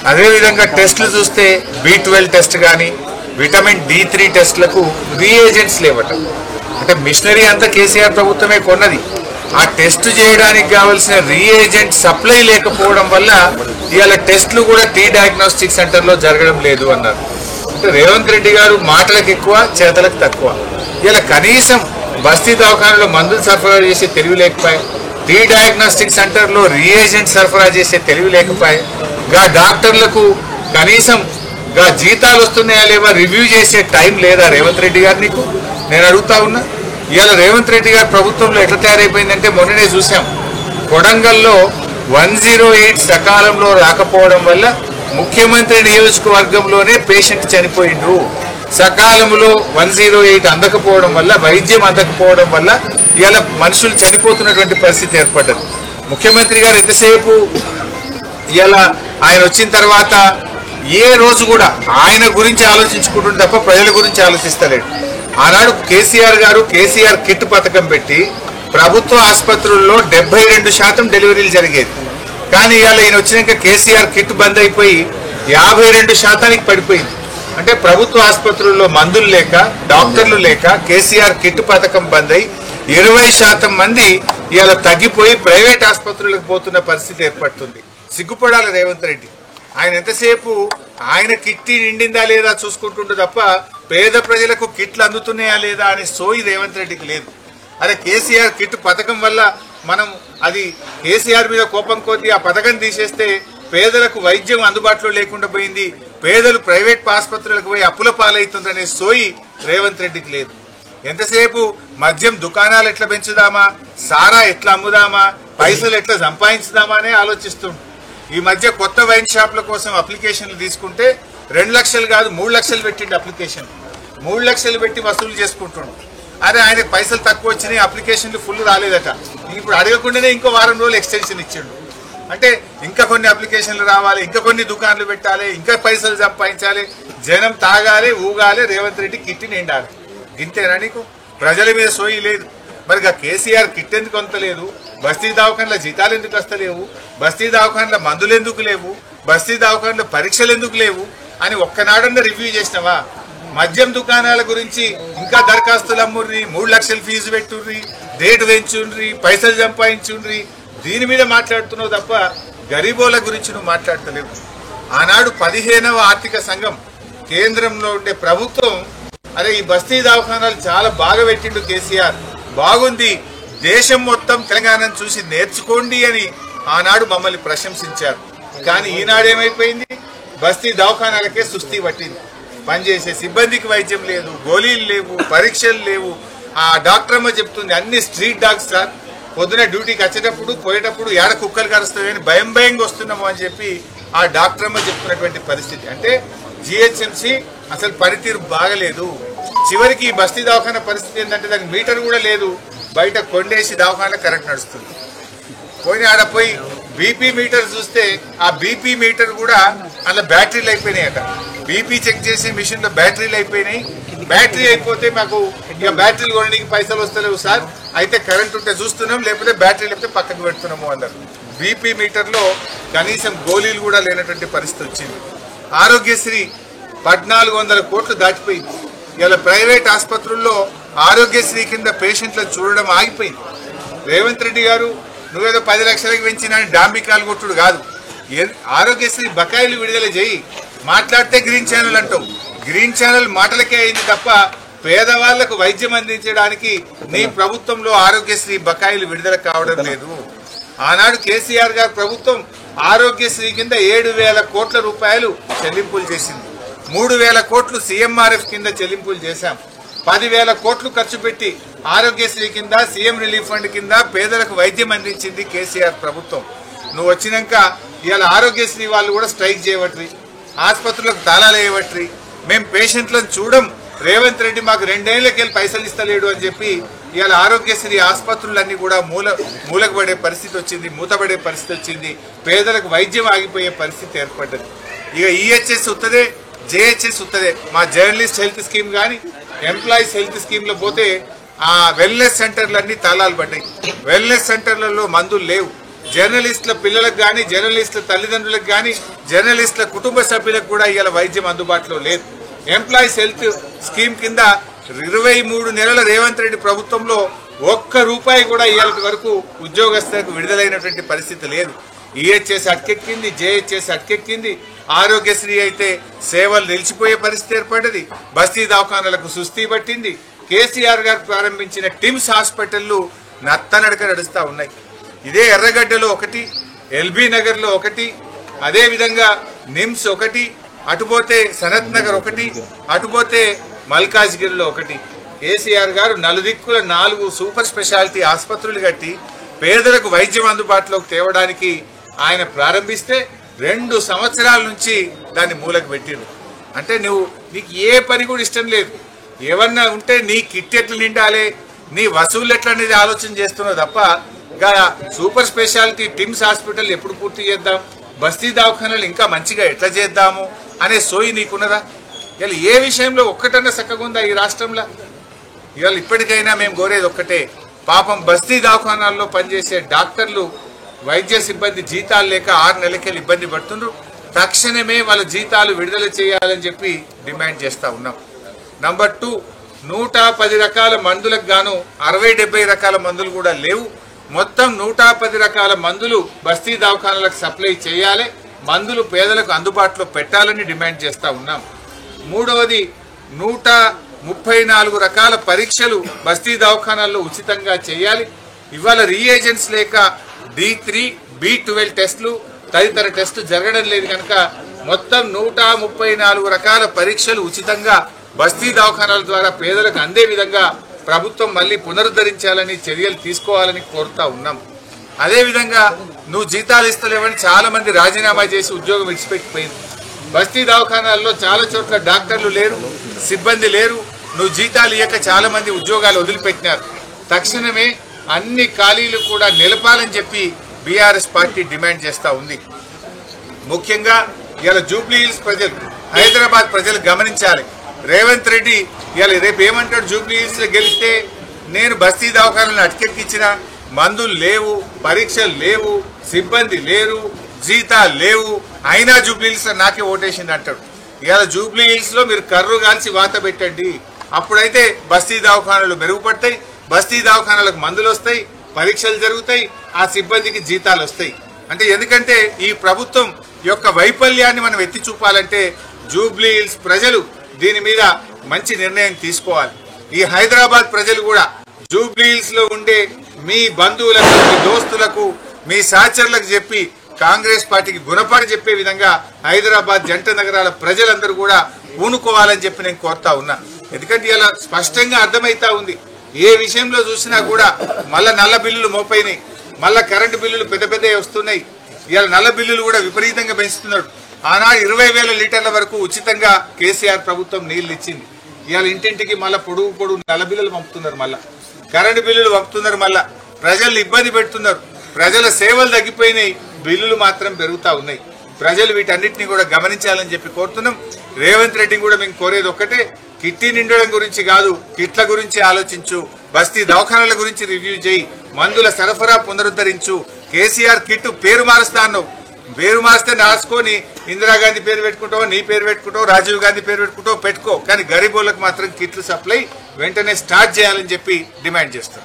అదేవిధంగా టెస్టులు చూస్తే B12 టెస్ట్ కానీ విటమిన్ D3 టెస్టులకు రీఏజెంట్స్ లేవట. అంటే మిషనరీ అంతా కేసీఆర్ ప్రభుత్వమే కొన్నది. ఆ టెస్ట్ చేయడానికి కావాల్సిన రీఏజెంట్ సప్లై లేకపోవడం వల్ల ఇవాళ టెస్టులు కూడా టీ డయాగ్నోస్టిక్ సెంటర్లో జరగడం లేదు అన్నారు. అంటే రేవంత్ రెడ్డి గారు మాటలకు ఎక్కువ, చేతలకు తక్కువ. ఇలా కనీసం బస్తీ దవాఖానలో మందులు సరఫరా చేసే తెలివి లేకపోయి, టీ డయాగ్నోస్టిక్ సెంటర్లో రీఏజెంట్ సరఫరా చేసే తెలివి లేకపోయి, గా డాక్టర్లకు కనీసం గా జీతాలు వస్తున్నాయా లేవా రివ్యూ చేసే టైం లేదా రేవంత్ రెడ్డి గారు నీకు? నేను అడుగుతా ఉన్నా. ఇవాళ రేవంత్ రెడ్డి గారి ప్రభుత్వంలో ఎట్లా తయారైపోయిందంటే మొన్ననే చూసాం, కొడంగల్లో 108 సకాలంలో రాకపోవడం వల్ల ముఖ్యమంత్రి నియోజకవర్గంలోనే పేషెంట్ చనిపోయిండు. సకాలంలో 108 అందకపోవడం వల్ల, వైద్యం అందకపోవడం వల్ల ఇవాళ మనుషులు చనిపోతున్నటువంటి పరిస్థితి ఏర్పడ్డది. ముఖ్యమంత్రి గారు ఎంతసేపు ఇవాళ ఆయన వచ్చిన తర్వాత ఏ రోజు కూడా ఆయన గురించి ఆలోచించుకుంటుంటే తప్ప ప్రజల గురించి ఆలోచిస్తలేడు. ఆనాడు కేసీఆర్ గారు కేసీఆర్ కిట్ పథకం పెట్టి ప్రభుత్వ ఆసుపత్రుల్లో 72% డెలివరీలు జరిగేది. కానీ ఇవాళ ఈయన వచ్చినాక కేసీఆర్ కిట్ బంద్ అయిపోయి 52% పడిపోయింది. అంటే ప్రభుత్వ ఆసుపత్రుల్లో మందులు లేక, డాక్టర్లు లేక కేసీఆర్ కిట్ పథకం బంద్ అయి 20% మంది ఇవాళ తగ్గిపోయి ప్రైవేట్ ఆసుపత్రులకు పోతున్న పరిస్థితి ఏర్పడుతుంది. సిగ్గుపడాలి రేవంత్ రెడ్డి. ఆయన ఎంతసేపు ఆయన కిట్టి నిండిందా లేదా చూసుకుంటుండే తప్ప పేద ప్రజలకు కిట్లు అందుతున్నాయా లేదా అనే సోయి రేవంత్ రెడ్డికి లేదు. అరే కేసీఆర్ కిట్ పథకం వల్ల మనం అది కేసీఆర్ మీద కోపం కొద్ది ఆ పథకం తీసేస్తే పేదలకు వైద్యం అందుబాటులో లేకుండా పోయింది, పేదలు ప్రైవేట్ ఆసుపత్రులకు పోయి అప్పుల పాలవుతుందనే సోయి రేవంత్ రెడ్డికి లేదు. ఎంతసేపు మద్యం దుకాణాలు ఎట్లా పెంచుదామా, సారా ఎట్లా అమ్ముదామా, పైసలు ఎట్లా సంపాదించుదామా అనే ఆలోచిస్తుండు. ఈ మధ్య కొత్త వైన్ షాప్ల కోసం అప్లికేషన్లు తీసుకుంటే 2 లక్షలు కాదు 3 లక్షలు పెట్టిండు అప్లికేషన్. 3 లక్షలు పెట్టి వసూలు చేసుకుంటుండు. అరే ఆయనకు పైసలు తక్కువ వచ్చినాయి, అప్లికేషన్లు ఫుల్ రాలేదట. ఇప్పుడు అడగకుండానే ఇంకో వారం రోజులు ఎక్స్టెన్షన్ ఇచ్చిండు. అంటే ఇంకా కొన్ని అప్లికేషన్లు రావాలి, ఇంకా కొన్ని దుకాణాలు పెట్టాలి, ఇంకా పైసలు సంపాదించాలి, జనం తాగాలి, ఊగాలి, రేవంత్ రెడ్డి కిట్టి నిండాలి. ఇంతేనా నీకు? ప్రజల మీద సోయి లేదు. మరి కేసీఆర్ కిట్ ఎందుకు అంతలేదు? బస్తీ దవాఖానల జీతాలు ఎందుకు వస్తలేవు? బస్తీ దవాఖానల మందులు ఎందుకు లేవు? బస్తీ దవాఖానల పరీక్షలు ఎందుకు లేవు అని ఒక్కనాడన్నా రివ్యూ చేసినావా? మద్యం దుకాణాల గురించి ఇంకా దరఖాస్తులు అమ్ముర్రి, 3 లక్షలు ఫీజు పెట్టుర్రి, రేటు పెంచుండ్రి, పైసలు సంపాదించుండ్రి, దీని మీద మాట్లాడుతున్నావు తప్ప గరీబోల గురించి నువ్వు మాట్లాడతలేవు. ఆనాడు 15వ ఆర్థిక సంఘం కేంద్రంలో ఉండే ప్రభుత్వం అరే ఈ బస్తీ దవాఖానాలు చాలా బాగా పెట్టిండు కేసీఆర్, బాగుంది, దేశం మొత్తం తెలంగాణను చూసి నేర్చుకోండి అని ఆనాడు మమ్మల్ని ప్రశంసించారు. కానీ ఈనాడేమైపోయింది? బస్తీ దవాఖానాలకే సుస్థి పట్టింది. పనిచేసే సిబ్బందికి వైద్యం లేదు, గోళీలు లేవు, పరీక్షలు లేవు. ఆ డాక్టర్ అమ్మ చెప్తుంది అన్ని స్ట్రీట్ డాగ్స్ సార్, పొద్దున డ్యూటీకి వచ్చేటప్పుడు పోయేటప్పుడు ఏడ కుక్కలు కరుస్తాయని భయంగా వస్తున్నాము అని చెప్పి ఆ డాక్టర్ అమ్మ చెప్తున్నటువంటి పరిస్థితి. అంటే జిహెచ్ఎంసీ అసలు పనితీరు బాగలేదు. చివరికి ఈ బస్తీ దవాఖాన పరిస్థితి ఏంటంటే దానికి మీటర్ కూడా లేదు, బయట కొండేసి దవాఖానలో కరెంట్ నడుస్తుంది. పోయి ఆడ పోయి బీపీ మీటర్ చూస్తే ఆ బీపీ మీటర్ కూడా అలా బ్యాటరీలు అయిపోయినాయట. బీపీ చెక్ చేసే మిషన్ లో బ్యాటరీలు అయిపోయినాయి. బ్యాటరీ అయిపోతే మాకు ఇక బ్యాటరీలు కొనడానికి పైసలు వస్తలేవు సార్, అయితే కరెంట్ ఉంటే చూస్తున్నాం, లేకపోతే బ్యాటరీ లేకపోతే పక్కకు పెడుతున్నాము అన్నారు. బీపీ మీటర్ లో కనీసం గోళీలు కూడా లేనటువంటి పరిస్థితి వచ్చింది. ఆరోగ్యశ్రీ 1400 కోట్లు దాటిపోయింది. ఇలా ప్రైవేట్ ఆసుపత్రుల్లో ఆరోగ్యశ్రీ కింద పేషెంట్లను చూడడం ఆగిపోయింది. రేవంత్ రెడ్డి గారు నువ్వేదో 10 లక్షలకు పెంచిన డాంబికాలు కొట్టుడు కాదు, ఆరోగ్యశ్రీ బకాయిలు విడుదల చేయి. మాట్లాడితే గ్రీన్ ఛానల్ అంటావు, గ్రీన్ ఛానల్ మాటలకే అయింది తప్ప పేదవాళ్లకు వైద్యం అందించడానికి నీ ప్రభుత్వంలో ఆరోగ్యశ్రీ బకాయిలు విడుదల కావడం లేదు. ఆనాడు కేసీఆర్ గారి ప్రభుత్వం ఆరోగ్యశ్రీ కింద 7,000 కోట్ల రూపాయలు చెల్లింపులు చేసింది. 3,000 కోట్లు సీఎంఆర్ఎఫ్ కింద చెల్లింపులు చేశాం. 10,000 కోట్లు ఖర్చు పెట్టి ఆరోగ్యశ్రీ కింద, సీఎం రిలీఫ్ ఫండ్ కింద పేదలకు వైద్యం అందించింది కేసీఆర్ ప్రభుత్వం. నువ్వు వచ్చినాక ఇవాళ ఆరోగ్యశ్రీ వాళ్ళు కూడా స్ట్రైక్ చేయవట్రి, ఆసుపత్రులకు తాళాలు వేయవట్రి, మేము పేషెంట్లను చూడం, రేవంత్ రెడ్డి మాకు 2 ఏళ్లకెళ్ళి పైసలు ఇస్తలేడు అని చెప్పి ఇవాళ ఆరోగ్యశ్రీ ఆసుపత్రులన్నీ కూడా మూలకు పడే పరిస్థితి వచ్చింది, మూతపడే పరిస్థితి వచ్చింది. పేదలకు వైద్యం ఆగిపోయే పరిస్థితి ఏర్పడ్డది. ఇక ఈహెచ్ఎస్ ఉత్తదే, జేహెచ్ఎస్ ఉత్తదే. మా జర్నలిస్ట్ హెల్త్ స్కీమ్ కానీ, ఎంప్లాయీస్ హెల్త్ స్కీమ్లో పోతే ఆ వెల్నెస్ సెంటర్లన్నీ తాళాలు పడ్డాయి. వెల్నెస్ సెంటర్లలో మందులు లేవు. జర్నలిస్టుల పిల్లలకు కానీ, జర్నలిస్టుల తల్లిదండ్రులకు కానీ, జర్నలిస్టుల కుటుంబ సభ్యులకు కూడా ఇవాళ వైద్యం అందుబాటులో లేదు. ఎంప్లాయీస్ హెల్త్ స్కీమ్ కింద 23 నెలల రేవంత్ రెడ్డి ప్రభుత్వంలో ఒక్క రూపాయి కూడా ఇవాళ వరకు ఉద్యోగస్తులకు విడుదలైనటువంటి పరిస్థితి లేదు. ఈహెచ్ఎస్ అటకెక్కింది, జేహెచ్ఎస్ అటకెక్కింది. ఆరోగ్యశ్రీ అయితే సేవలు నిలిచిపోయే పరిస్థితి ఏర్పడ్డది. బస్తీ దవాఖానాలకు సుస్థి పట్టింది. కేసీఆర్ గారు ప్రారంభించిన టిమ్స్ హాస్పిటళ్లు నత్తనడక నడుస్తూ ఉన్నాయి. ఇదే ఎర్రగడ్డలో ఒకటి, ఎల్బీ నగర్లో ఒకటి, అదేవిధంగా నిమ్స్ ఒకటి, అటుపోతే సనత్ నగర్ ఒకటి, అటుపోతే మల్కాజ్గిరిలో ఒకటి. కేసీఆర్ గారు నలుదిక్కుల 4 సూపర్ స్పెషాలిటీ ఆసుపత్రులు కట్టి పేదలకు వైద్యం అందుబాటులోకి తేవడానికి ఆయన ప్రారంభిస్తే 2 సంవత్సరాల నుంచి దాన్ని మూలకు పెట్టిండు. అంటే నీకు ఏ పని కూడా ఇష్టం లేదు. ఏమన్నా ఉంటే నీ కిట్ ఎట్లు నిండాలి, నీ వసూలు ఎట్లా అనేది ఆలోచన చేస్తున్నావు తప్ప సూపర్ స్పెషాలిటీ టిమ్స్ హాస్పిటల్ ఎప్పుడు పూర్తి చేద్దాం, బస్తీ దవాఖానాలు ఇంకా మంచిగా ఎట్లా చేద్దాము అనే సోయి నీకున్నదా? ఇవాళ ఏ విషయంలో ఒక్కటన్నా చక్కగా ఉందా ఈ రాష్ట్రంలో? ఇవాళ ఇప్పటికైనా మేము కోరేది ఒక్కటే, పాపం బస్తీ దవాఖానాల్లో పనిచేసే డాక్టర్లు, వైద్య సిబ్బంది జీతాలు లేక 6 నెలలకెళ్ళి ఇబ్బంది పడుతున్నారు. తక్షణమే వాళ్ళ జీతాలు విడుదల చేయాలని చెప్పి డిమాండ్ చేస్తూ ఉన్నాం. నంబర్ 2, 110 రకాల మందులకు గాను 60-70 రకాల మందులు కూడా లేవు. మొత్తం 110 రకాల మందులు బస్తీ దవాఖానాలకు సప్లై చేయాలి. మందులు పేదలకు అందుబాటులో పెట్టాలని డిమాండ్ చేస్తూ ఉన్నాం. 3వది 134 రకాల పరీక్షలు బస్తీ దవాఖానాల్లో ఉచితంగా చేయాలి. ఇవాళ రీఏజెంట్స్ లేక D3, B12 టెస్టులు తదితర టెస్టులు జరగడం లేదు కనుక మొత్తం 134 రకాల పరీక్షలు ఉచితంగా బస్తీ దవాఖానాల ద్వారా పేదలకు అందే విధంగా ప్రభుత్వం మళ్ళీ పునరుద్ధరించాలని చర్యలు తీసుకోవాలని కోరుతా ఉన్నాం. అదేవిధంగా నువ్వు జీతాలు ఇస్తలేవని చాలా మంది రాజీనామా చేసి ఉద్యోగం విడిచిపెట్టిపోయింది. బస్తీ దవాఖానాల్లో చాలా చోట్ల డాక్టర్లు లేరు, సిబ్బంది లేరు. నువ్వు జీతాలు ఇయ్యక చాలా మంది ఉద్యోగాలు వదిలిపెట్టినారు. తక్షణమే అన్ని ఖాళీలు కూడా నిలపాలని చెప్పి బీఆర్ఎస్ పార్టీ డిమాండ్ చేస్తూ ఉంది. ముఖ్యంగా ఇలా జూబ్లీ హిల్స్ ప్రజలు, హైదరాబాద్ ప్రజలు గమనించాలి. రేవంత్ రెడ్డి ఇలా రేపు ఏమంటాడు, జూబ్లీ హిల్స్ లో గెలిస్తే నేను బస్తీ దవాఖానాలను అటకెక్కించిన, మందులు లేవు, పరీక్షలు లేవు, సిబ్బంది లేరు, జీతాలు లేవు, అయినా జూబ్లీ హిల్స్ లో నాకే ఓటేసింది అంటాడు. ఇవాళ జూబ్లీ హిల్స్ లో మీరు కర్రు కాల్చి వాత పెట్టండి, అప్పుడైతే బస్తీ దవాఖానాలు మెరుగుపడతాయి, బస్తీ దవాఖానాలకు మందులు వస్తాయి, పరీక్షలు జరుగుతాయి, ఆ సిబ్బందికి జీతాలు వస్తాయి. అంటే ఎందుకంటే ఈ ప్రభుత్వం యొక్క వైఫల్యాన్ని మనం ఎత్తి చూపాలంటే జూబ్లీ హిల్స్ ప్రజలు దీని మీద మంచి నిర్ణయం తీసుకోవాలి. ఈ హైదరాబాద్ ప్రజలు కూడా జూబ్లీ హిల్స్ లో ఉండే మీ బంధువులకు, మీ దోస్తులకు, మీ సహచరులకు చెప్పి కాంగ్రెస్ పార్టీకి గుణపాఠం చెప్పే విధంగా హైదరాబాద్ జంట నగరాల ప్రజలందరూ కూడా పూనుకోవాలని చెప్పి నేను కోరుతా ఉన్నా. ఎందుకంటే ఇలా స్పష్టంగా అర్థమైతా ఉంది, ఏ విషయంలో చూసినా కూడా మళ్ళా నల్ల బిల్లులు మోపైనాయి, మళ్ళా కరెంటు బిల్లులు పెద్ద పెద్దవి వస్తున్నాయి. ఇవాళ నల్ల బిల్లులు కూడా విపరీతంగా పెంచుతున్నాడు. ఆనాడు 20,000 లీటర్ల వరకు ఉచితంగా కేసీఆర్ ప్రభుత్వం నీళ్లు ఇచ్చింది. ఇవాళ ఇంటింటికి మళ్ళా పొడుగు నల్ల బిల్లులు పంపుతున్నారు, మళ్ళా కరెంటు బిల్లులు పంపుతున్నారు, మళ్ళా ప్రజలు ఇబ్బంది పెడుతున్నారు. ప్రజల సేవలు తగ్గిపోయినాయి, బిల్లులు మాత్రం పెరుగుతా ఉన్నాయి. ప్రజలు వీటన్నిటిని కూడా గమనించాలని చెప్పి కోరుతున్నాం. రేవంత్ రెడ్డి కూడా మేము కోరేది ఒక్కటే, కిట్టి నిండడం గురించి కాదు, కిట్ల గురించి ఆలోచించు, బస్తీ దవాఖానాల గురించి రివ్యూ చేయి, మందుల సరఫరా పునరుద్ధరించు. కేసీఆర్ కిట్టు పేరు మారుస్తా అన్నావు, పేరు మారిస్తే రాసుకొని ఇందిరాగాంధీ పేరు పెట్టుకుంటావు, నీ పేరు పెట్టుకుంటావు, రాజీవ్ గాంధీ పేరు పెట్టుకో, కానీ గరీబోళ్ళకు మాత్రం కిట్లు సప్లై వెంటనే స్టార్ట్ చేయాలని చెప్పి డిమాండ్ చేస్తాం.